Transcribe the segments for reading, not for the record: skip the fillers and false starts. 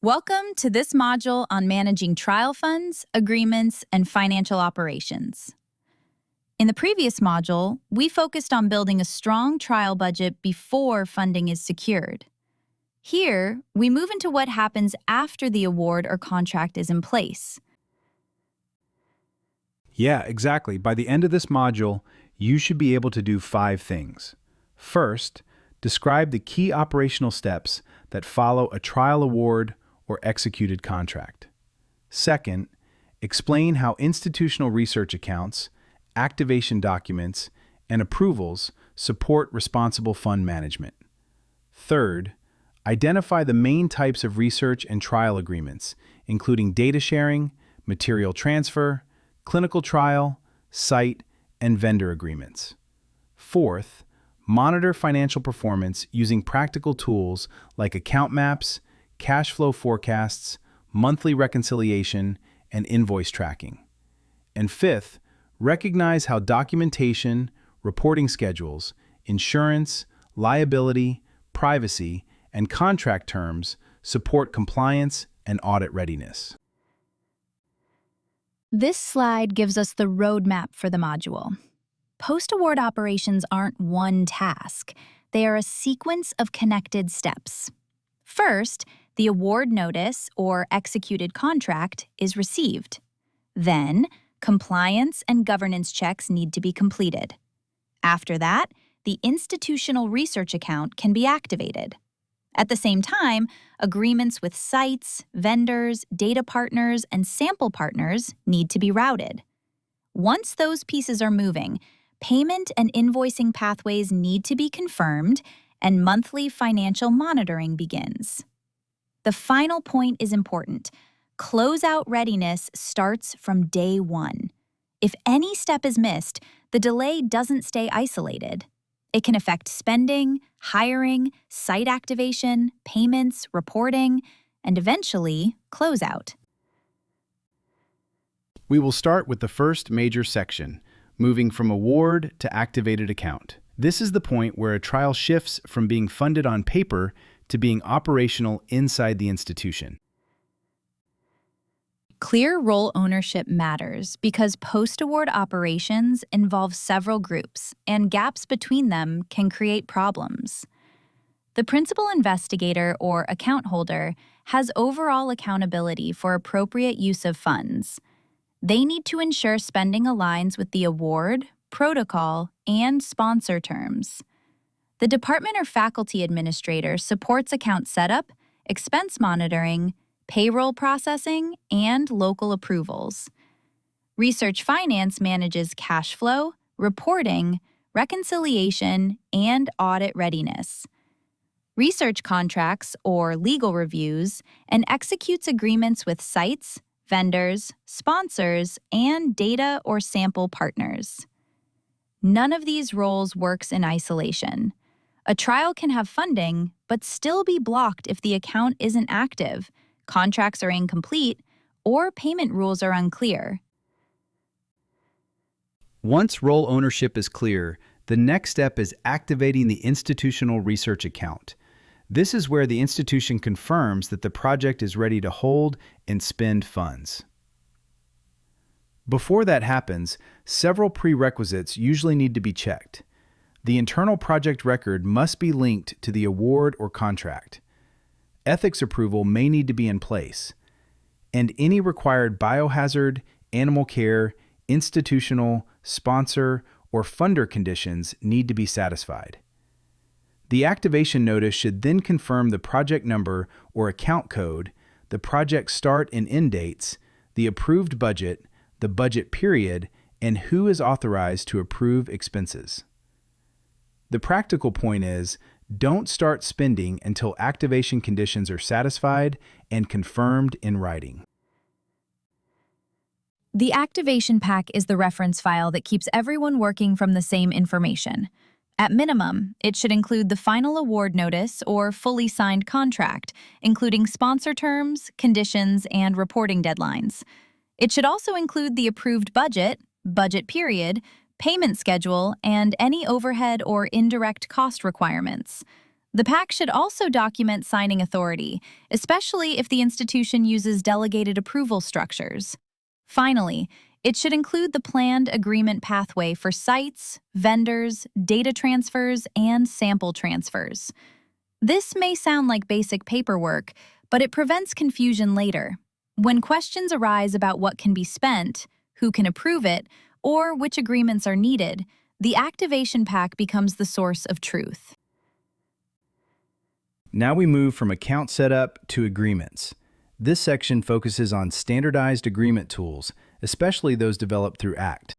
Welcome to this module on managing trial funds, agreements, and financial operations. In the previous module, we focused on building a strong trial budget before funding is secured. Here, we move into what happens after the award or contract is in place. Yeah, exactly. By the end of this module, you should be able to do 5 things. First, describe the key operational steps that follow a trial award or executed contract. Second, explain how institutional research accounts, activation documents, and approvals support responsible fund management. Third, identify the main types of research and trial agreements, including data sharing, material transfer, clinical trial, site, and vendor agreements. Fourth, monitor financial performance using practical tools like account maps, cash flow forecasts, monthly reconciliation, and invoice tracking. And fifth, recognize how documentation, reporting schedules, insurance, liability, privacy, and contract terms support compliance and audit readiness. This slide gives us the roadmap for the module. Post-award operations aren't one task. They are a sequence of connected steps. First, the award notice or executed contract is received. Then, compliance and governance checks need to be completed. After that, the institutional research account can be activated. At the same time, agreements with sites, vendors, data partners, and sample partners need to be routed. Once those pieces are moving, payment and invoicing pathways need to be confirmed, and monthly financial monitoring begins. The final point is important. Closeout readiness starts from day one. If any step is missed, the delay doesn't stay isolated. It can affect spending, hiring, site activation, payments, reporting, and eventually, closeout. We will start with the first major section, moving from award to activated account. This is the point where a trial shifts from being funded on paper to being operational inside the institution. Clear role ownership matters because post-award operations involve several groups, and gaps between them can create problems. The principal investigator or account holder has overall accountability for appropriate use of funds. They need to ensure spending aligns with the award, protocol, and sponsor terms. The department or faculty administrator supports account setup, expense monitoring, payroll processing, and local approvals. Research finance manages cash flow, reporting, reconciliation, and audit readiness. Research contracts or legal reviews and executes agreements with sites, vendors, sponsors, and data or sample partners. None of these roles works in isolation. A trial can have funding, but still be blocked if the account isn't active, contracts are incomplete, or payment rules are unclear. Once role ownership is clear, the next step is activating the institutional research account. This is where the institution confirms that the project is ready to hold and spend funds. Before that happens, several prerequisites usually need to be checked. The internal project record must be linked to the award or contract. Ethics approval may need to be in place, and any required biohazard, animal care, institutional, sponsor, or funder conditions need to be satisfied. The activation notice should then confirm the project number or account code, the project start and end dates, the approved budget, the budget period, and who is authorized to approve expenses. The practical point is, don't start spending until activation conditions are satisfied and confirmed in writing. The activation pack is the reference file that keeps everyone working from the same information. At minimum, it should include the final award notice or fully signed contract, including sponsor terms, conditions, and reporting deadlines. It should also include the approved budget, budget period, payment schedule, and any overhead or indirect cost requirements. The pack should also document signing authority, especially if the institution uses delegated approval structures. Finally, it should include the planned agreement pathway for sites, vendors, data transfers, and sample transfers. This may sound like basic paperwork, but it prevents confusion later. When questions arise about what can be spent, who can approve it, or which agreements are needed, the activation pack becomes the source of truth. Now we move from account setup to agreements. This section focuses on standardized agreement tools, especially those developed through ACT.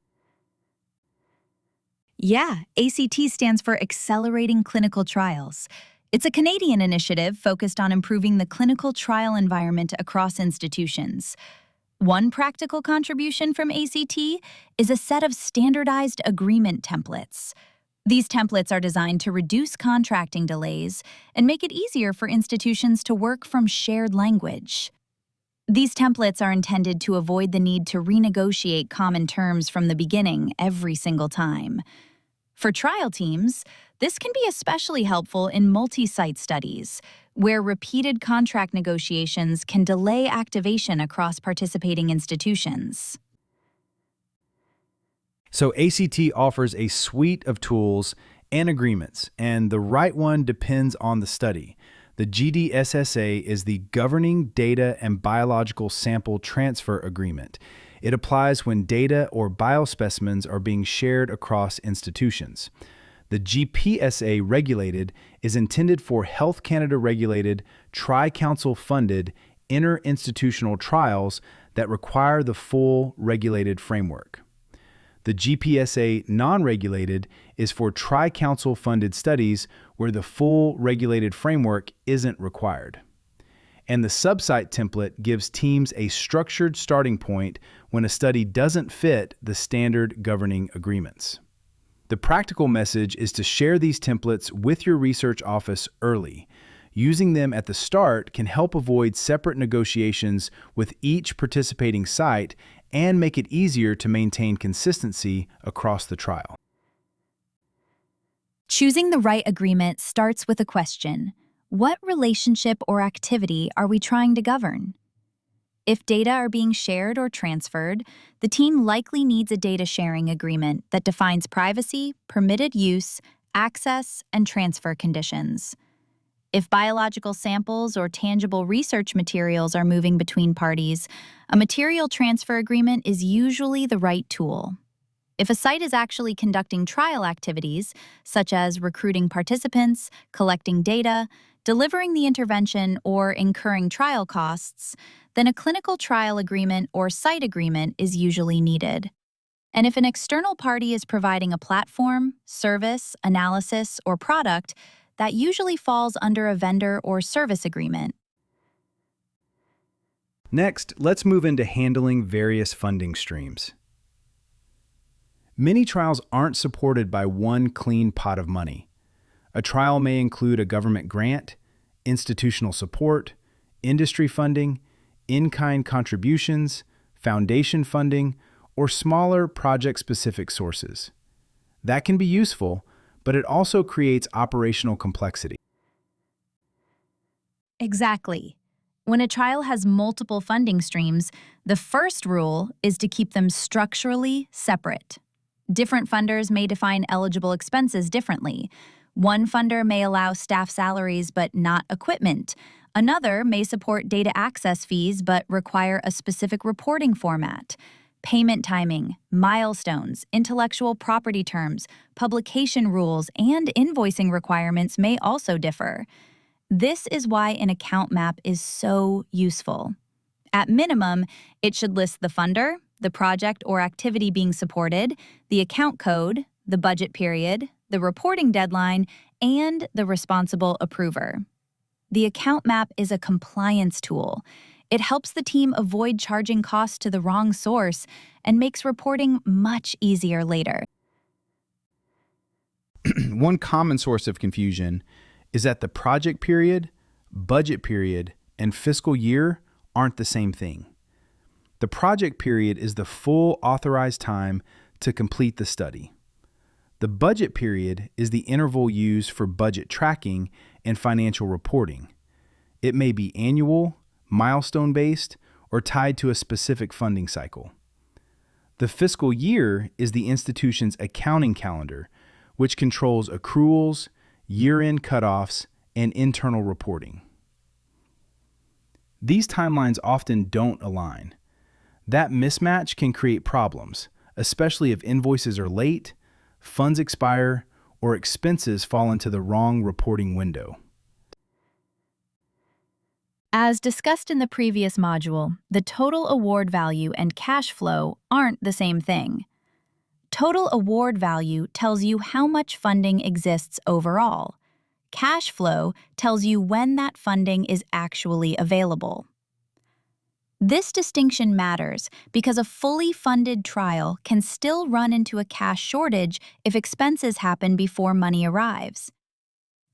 Yeah, ACT stands for Accelerating Clinical Trials. It's a Canadian initiative focused on improving the clinical trial environment across institutions. One practical contribution from ACT is a set of standardized agreement templates. These templates are designed to reduce contracting delays and make it easier for institutions to work from shared language. These templates are intended to avoid the need to renegotiate common terms from the beginning every single time. For trial teams, this can be especially helpful in multi-site studies, where repeated contract negotiations can delay activation across participating institutions. So ACT offers a suite of tools and agreements, and the right one depends on the study. The GDSSA is the Governing Data and Biological Sample Transfer Agreement. It applies when data or biospecimens are being shared across institutions. The GPSA regulated is intended for Health Canada regulated, Tri-Council funded, inter-institutional trials that require the full regulated framework. The GPSA non-regulated is for Tri-Council funded studies where the full regulated framework isn't required. And the subsite template gives teams a structured starting point when a study doesn't fit the standard governing agreements. The practical message is to share these templates with your research office early. Using them at the start can help avoid separate negotiations with each participating site and make it easier to maintain consistency across the trial. Choosing the right agreement starts with a question. What relationship or activity are we trying to govern? If data are being shared or transferred, the team likely needs a data sharing agreement that defines privacy, permitted use, access, and transfer conditions. If biological samples or tangible research materials are moving between parties, a material transfer agreement is usually the right tool. If a site is actually conducting trial activities, such as recruiting participants, collecting data, delivering the intervention, or incurring trial costs, then a clinical trial agreement or site agreement is usually needed. And if an external party is providing a platform, service, analysis, or product, that usually falls under a vendor or service agreement. Next, let's move into handling various funding streams. Many trials aren't supported by one clean pot of money. A trial may include a government grant, institutional support, industry funding, in-kind contributions, foundation funding, or smaller project-specific sources. That can be useful, but it also creates operational complexity. Exactly. When a trial has multiple funding streams, the first rule is to keep them structurally separate. Different funders may define eligible expenses differently. One funder may allow staff salaries but not equipment. Another may support data access fees but require a specific reporting format. Payment timing, milestones, intellectual property terms, publication rules, and invoicing requirements may also differ. This is why an account map is so useful. At minimum, it should list the funder, the project or activity being supported, the account code, the budget period, the reporting deadline, and the responsible approver. The account map is a compliance tool. It helps the team avoid charging costs to the wrong source and makes reporting much easier later. One common source of confusion is that the project period, budget period, and fiscal year aren't the same thing. The project period is the full authorized time to complete the study. The budget period is the interval used for budget tracking and financial reporting. It may be annual, milestone-based, or tied to a specific funding cycle. The fiscal year is the institution's accounting calendar, which controls accruals, year-end cutoffs, and internal reporting. These timelines often don't align. That mismatch can create problems, especially if invoices are late, funds expire, or expenses fall into the wrong reporting window. As discussed in the previous module, the total award value and cash flow aren't the same thing. Total award value tells you how much funding exists overall. Cash flow tells you when that funding is actually available. This distinction matters because a fully funded trial can still run into a cash shortage if expenses happen before money arrives.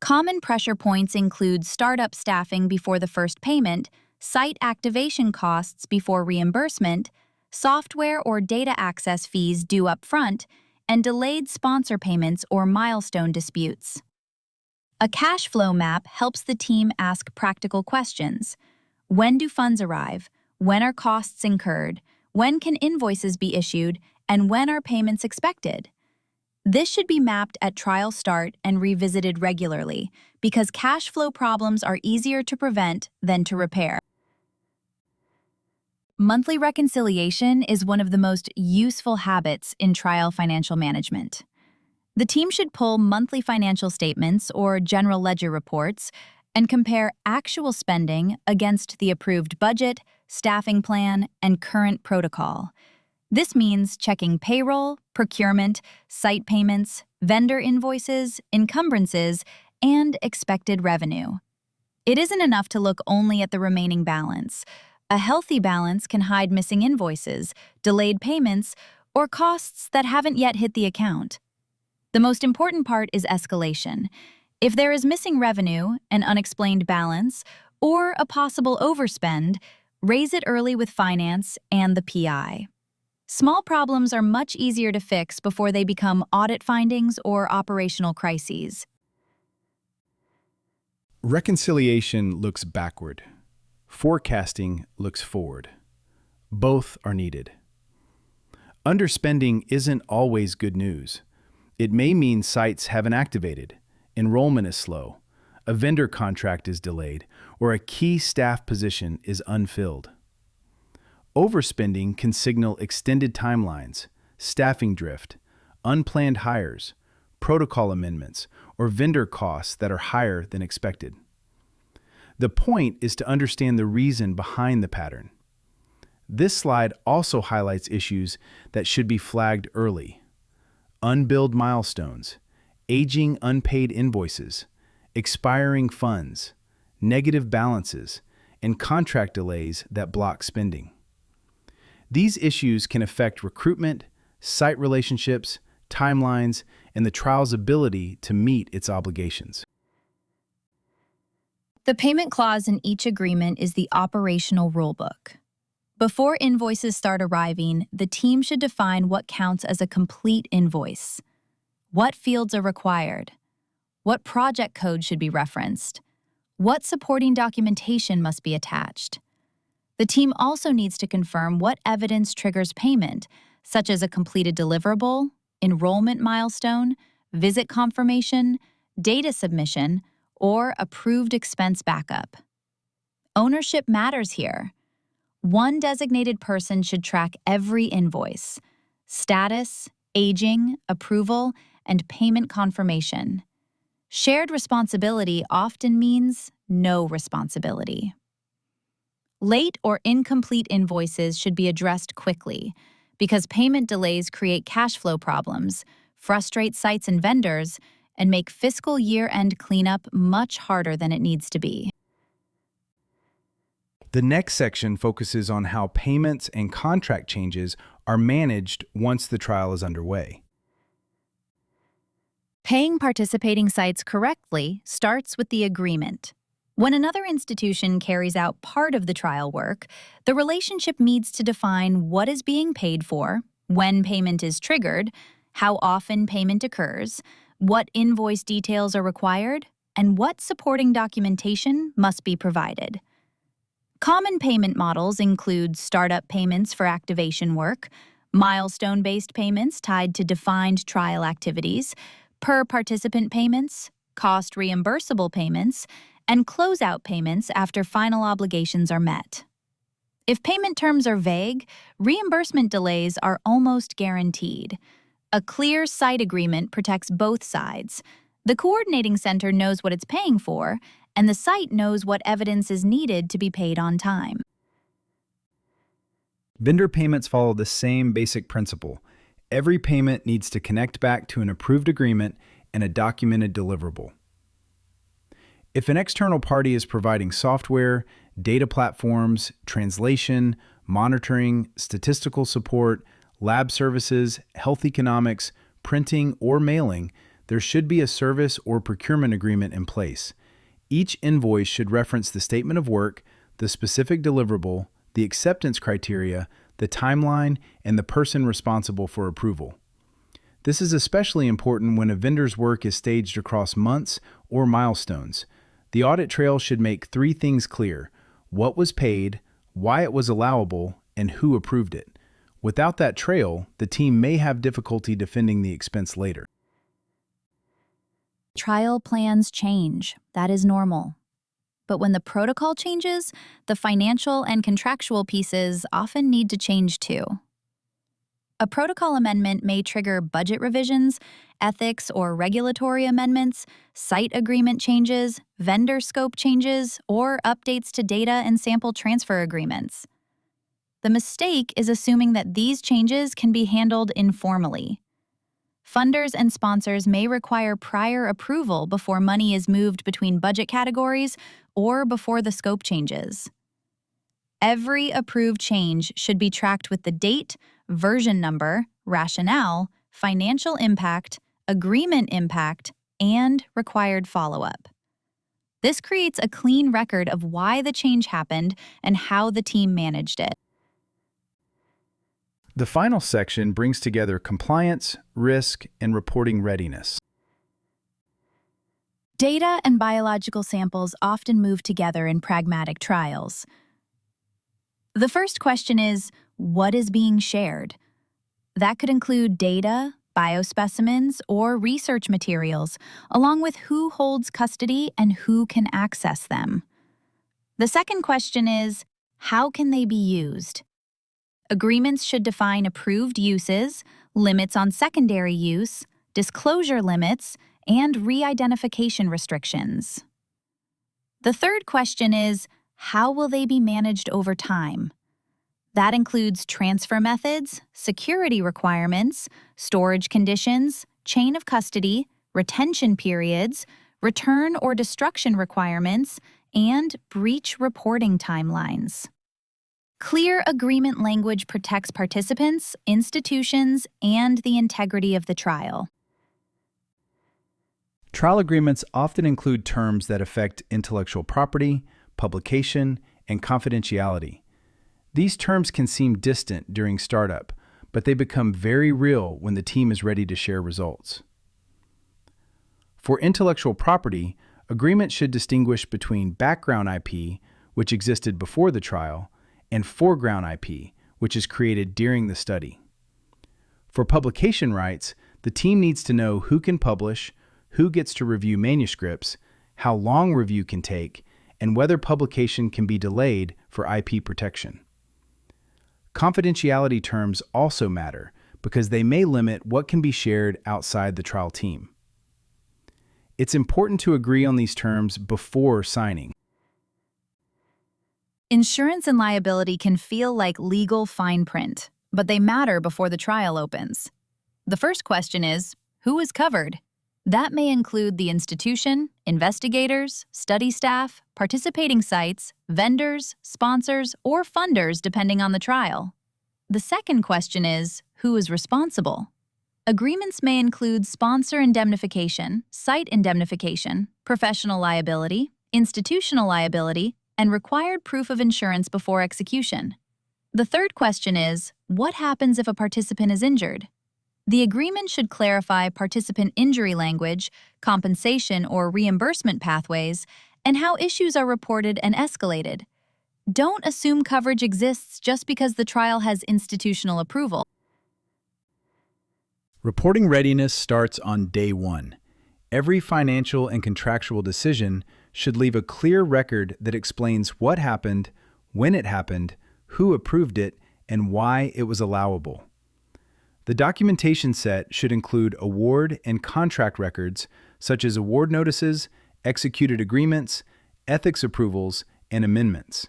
Common pressure points include startup staffing before the first payment, site activation costs before reimbursement, software or data access fees due up front, and delayed sponsor payments or milestone disputes. A cash flow map helps the team ask practical questions. When do funds arrive? When are costs incurred? When can invoices be issued? And when are payments expected? This should be mapped at trial start and revisited regularly because cash flow problems are easier to prevent than to repair. Monthly reconciliation is one of the most useful habits in trial financial management. The team should pull monthly financial statements or general ledger reports and compare actual spending against the approved budget, staffing plan, and current protocol. This means checking payroll, procurement, site payments, vendor invoices, encumbrances, and expected revenue. It isn't enough to look only at the remaining balance. A healthy balance can hide missing invoices, delayed payments, or costs that haven't yet hit the account. The most important part is escalation. If there is missing revenue, an unexplained balance, or a possible overspend, raise it early with finance and the PI. Small problems are much easier to fix before they become audit findings or operational crises. Reconciliation looks backward. Forecasting looks forward. Both are needed. Underspending isn't always good news. It may mean sites haven't activated, enrollment is slow, a vendor contract is delayed, or a key staff position is unfilled. Overspending can signal extended timelines, staffing drift, unplanned hires, protocol amendments, or vendor costs that are higher than expected. The point is to understand the reason behind the pattern. This slide also highlights issues that should be flagged early. Unbilled milestones, aging unpaid invoices, expiring funds, negative balances, and contract delays that block spending. These issues can affect recruitment, site relationships, timelines, and the trial's ability to meet its obligations. The payment clause in each agreement is the operational rulebook. Before invoices start arriving, the team should define what counts as a complete invoice. What fields are required? What project code should be referenced? What supporting documentation must be attached? The team also needs to confirm what evidence triggers payment, such as a completed deliverable, enrollment milestone, visit confirmation, data submission, or approved expense backup. Ownership matters here. One designated person should track every invoice: status, aging, approval, and payment confirmation. Shared responsibility often means no responsibility. Late or incomplete invoices should be addressed quickly because payment delays create cash flow problems, frustrate sites and vendors, and make fiscal year-end cleanup much harder than it needs to be. The next section focuses on how payments and contract changes are managed once the trial is underway. Paying participating sites correctly starts with the agreement. When another institution carries out part of the trial work, the relationship needs to define what is being paid for, when payment is triggered, how often payment occurs, what invoice details are required, and what supporting documentation must be provided. Common payment models include startup payments for activation work, milestone-based payments tied to defined trial activities, per-participant payments, cost-reimbursable payments, and closeout payments after final obligations are met. If payment terms are vague, reimbursement delays are almost guaranteed. A clear site agreement protects both sides. The coordinating center knows what it's paying for, and the site knows what evidence is needed to be paid on time. Vendor payments follow the same basic principle. Every payment needs to connect back to an approved agreement and a documented deliverable. If an external party is providing software, data platforms, translation, monitoring, statistical support, lab services, health economics, printing, or mailing, there should be a service or procurement agreement in place. Each invoice should reference the statement of work, the specific deliverable, the acceptance criteria, the timeline, and the person responsible for approval. This is especially important when a vendor's work is staged across months or milestones. The audit trail should make three things clear: what was paid, why it was allowable, and who approved it. Without that trail, the team may have difficulty defending the expense later. Trial plans change. That is normal. But when the protocol changes, the financial and contractual pieces often need to change too. A protocol amendment may trigger budget revisions, ethics or regulatory amendments, site agreement changes, vendor scope changes, or updates to data and sample transfer agreements. The mistake is assuming that these changes can be handled informally. Funders and sponsors may require prior approval before money is moved between budget categories or before the scope changes. Every approved change should be tracked with the date, version number, rationale, financial impact, agreement impact, and required follow-up. This creates a clean record of why the change happened and how the team managed it. The final section brings together compliance, risk, and reporting readiness. Data and biological samples often move together in pragmatic trials. The first question is, what is being shared? That could include data, biospecimens, or research materials, along with who holds custody and who can access them. The second question is, how can they be used? Agreements should define approved uses, limits on secondary use, disclosure limits, and re-identification restrictions. The third question is, how will they be managed over time? That includes transfer methods, security requirements, storage conditions, chain of custody, retention periods, return or destruction requirements, and breach reporting timelines. Clear agreement language protects participants, institutions, and the integrity of the trial. Trial agreements often include terms that affect intellectual property, publication, and confidentiality. These terms can seem distant during startup, but they become very real when the team is ready to share results. For intellectual property, agreements should distinguish between background IP, which existed before the trial, and foreground IP, which is created during the study. For publication rights, the team needs to know who can publish, who gets to review manuscripts, how long review can take, and whether publication can be delayed for IP protection. Confidentiality terms also matter because they may limit what can be shared outside the trial team. It's important to agree on these terms before signing. Insurance and liability can feel like legal fine print, but they matter before the trial opens. The first question is, who is covered? That may include the institution, investigators, study staff, participating sites, vendors, sponsors, or funders depending on the trial. The second question is, who is responsible? Agreements may include sponsor indemnification, site indemnification, professional liability, institutional liability, and required proof of insurance before execution. The third question is, what happens if a participant is injured? The agreement should clarify participant injury language, compensation or reimbursement pathways, and how issues are reported and escalated. Don't assume coverage exists just because the trial has institutional approval. Reporting readiness starts on day one. Every financial and contractual decision should leave a clear record that explains what happened, when it happened, who approved it, and why it was allowable. The documentation set should include award and contract records such as award notices, executed agreements, ethics approvals, and amendments.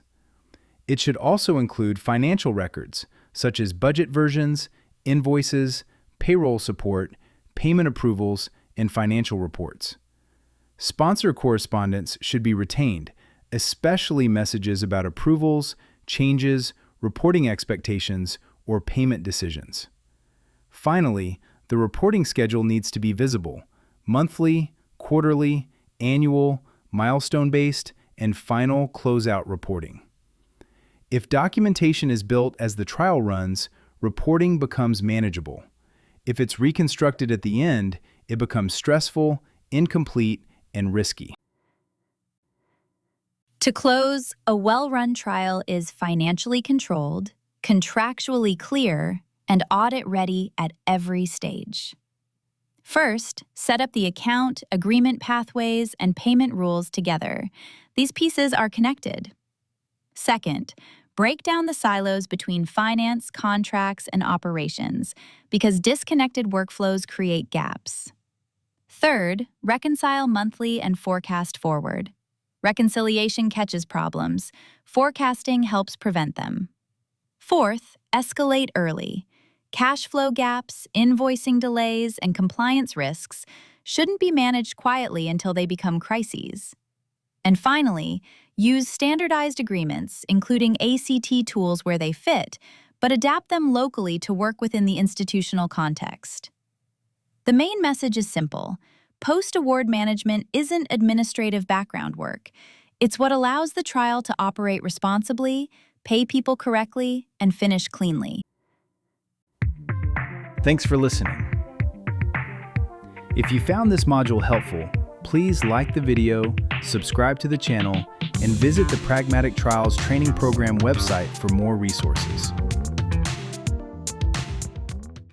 It should also include financial records such as budget versions, invoices, payroll support, payment approvals, and financial reports. Sponsor correspondence should be retained, especially messages about approvals, changes, reporting expectations, or payment decisions. Finally, the reporting schedule needs to be visible: monthly, quarterly, annual, milestone-based, and final closeout reporting. If documentation is built as the trial runs, reporting becomes manageable. If it's reconstructed at the end, it becomes stressful, incomplete, and risky. To close, a well-run trial is financially controlled, contractually clear, and audit-ready at every stage. First, set up the account, agreement pathways, and payment rules together. These pieces are connected. Second, break down the silos between finance, contracts, and operations, because disconnected workflows create gaps. Third, reconcile monthly and forecast forward. Reconciliation catches problems. Forecasting helps prevent them. Fourth, escalate early. Cash flow gaps, invoicing delays, and compliance risks shouldn't be managed quietly until they become crises. And finally, use standardized agreements, including ACT tools where they fit, but adapt them locally to work within the institutional context. The main message is simple. Post-award management isn't administrative background work. It's what allows the trial to operate responsibly, pay people correctly, and finish cleanly. Thanks for listening. If you found this module helpful, please like the video, subscribe to the channel, and visit the Pragmatic Trials Training Program website for more resources.